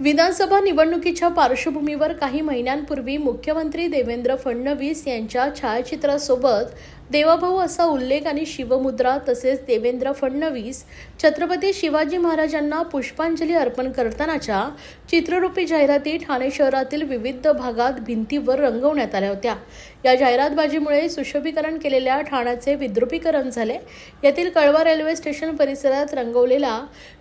विधानसभा निवडणुकीच्या पार्श्वभूमीवर काही महिन्यांपूर्वी मुख्यमंत्री देवेंद्र फडणवीस यांच्या छायाचित्रासोबत देवाभाऊ असा उल्लेख आणि शिवमुद्रा तसेच देवेंद्र फडणवीस छत्रपती शिवाजी महाराजांना पुष्पांजली अर्पण करतानाच्या चित्ररूपी जाहिराती ठाणे शहरातील विविध भागात भिंतीवर रंगवण्यात आल्या होत्या। या जाहिरातबाजीमुळे सुशोभीकरण केलेल्या ठाण्याचे विद्रुपीकरण झाले। यातील कळवा रेल्वे स्टेशन परिसरात रंगवलेल्या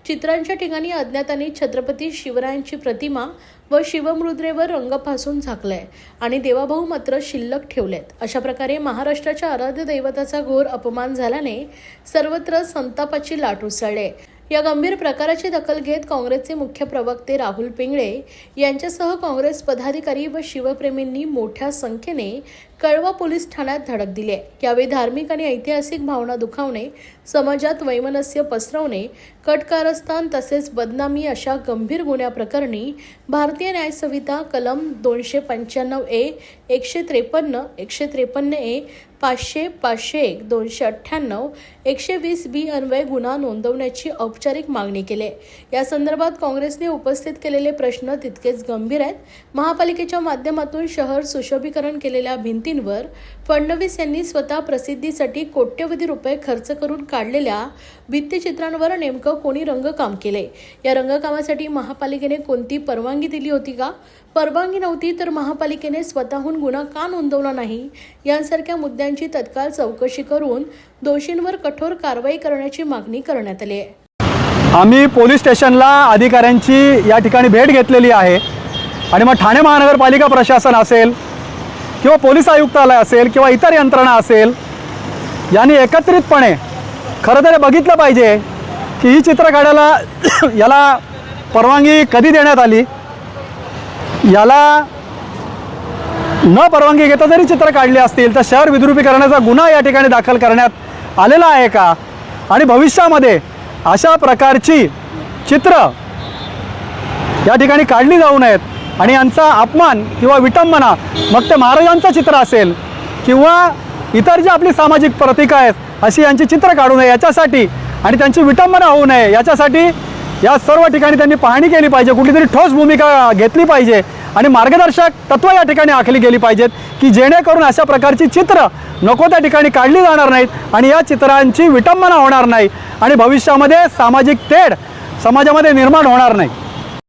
चित्रांच्या ठिकाणी अज्ञातांनी छत्रपती शिवरायांची प्रतिमा व शिवमुद्रेवर रंग फासून झाकलाय आणि देवाभाऊ मात्र शिल्लक ठेवलेत। अशा प्रकारे महाराष्ट्राच्या आराध्य दैवताचा घोर अपमान झाल्याने सर्वत्र संतापाची लाट उसळली। या गंभीर प्रकाराची दखल घेत काँग्रेसचे मुख्य प्रवक्ते राहुल पिंगळे यांच्यासह काँग्रेस पदाधिकारी व शिवप्रेमींनी मोठ्या संख्येने कळवा पोलीस ठाण्यात धडक दिली। यावेळी धार्मिक आणि ऐतिहासिक भावना दुखावणे, समाजात वैमनस्य पसरवणे, कटकारस्थान तसेच बदनामी अशा गंभीर गुन्ह्याप्रकरणी भारतीय न्याय संहिता कलम 295A, 153, 153A, 500, 501, 298, 120B अन्वये गुन्हा नोंदवण्याची औपचारिक मागणी केली। या संदर्भात काँग्रेसने उपस्थित केलेले प्रश्न तितकेच गंभीर आहेत। महापालिकेच्या माध्यमातून शहर सुशोभीकरण केलेल्या भिंतींवर फडणवीस यांनी स्वतः प्रसिद्धीसाठी कोट्यवधी रुपये खर्च करून काढलेल्या भित्तिचित्रांवर नेमकं कोणी रंगकाम केले? या रंगकामासाठी महापालिकेने कोणती परवानगी दिली होती का? परवानगी नव्हती तर महापालिकेने स्वतःहून गुन्हा का नोंदवला नाही? यांसारख्या मुद्द्यांची तत्काळ चौकशी करून दोषींवर कठोर कारवाई करण्याची मागणी करण्यात आली आहे। आम्ही पोलीस स्टेशनला अधिकाऱ्यांची या ठिकाणी भेट घेतलेली आहे आणि मग ठाणे महानगरपालिका प्रशासन असेल किंवा पोलीस आयुक्तालय असेल किंवा इतर यंत्रणा असेल यांनी एकत्रितपणे खरं तर बघितलं पाहिजे की ही चित्र काढायला याला परवानगी कधी देण्यात आली, याला न परवानगी घेता जरी चित्र काढली असतील तर शहर विद्रुपीकरणाचा गुन्हा या ठिकाणी दाखल करण्यात आलेला आहे का? आणि भविष्यामध्ये अशा प्रकारची चित्र या ठिकाणी काढली जाऊ नयेत आणि यांचा अपमान किंवा विटंबना, मग ते महाराजांचं चित्र असेल किंवा इतर जी आपली सामाजिक प्रतीकं आहेत अशी यांची चित्र काढू नये याच्यासाठी आणि त्यांची विटंबना होऊ नये याच्यासाठी या सर्व ठिकाणी त्यांनी पाहणी केली पाहिजे, कुठलीतरी ठोस भूमिका घेतली पाहिजे आणि मार्गदर्शक तत्त्व या ठिकाणी आखली गेली पाहिजेत की जेणेकरून अशा प्रकारची चित्र नको त्या ठिकाणी काढली जाणार नाहीत आणि या चित्रांची विटंबना होणार नाही आणि भविष्यामध्ये सामाजिक तेढ समाजामध्ये निर्माण होणार नाही।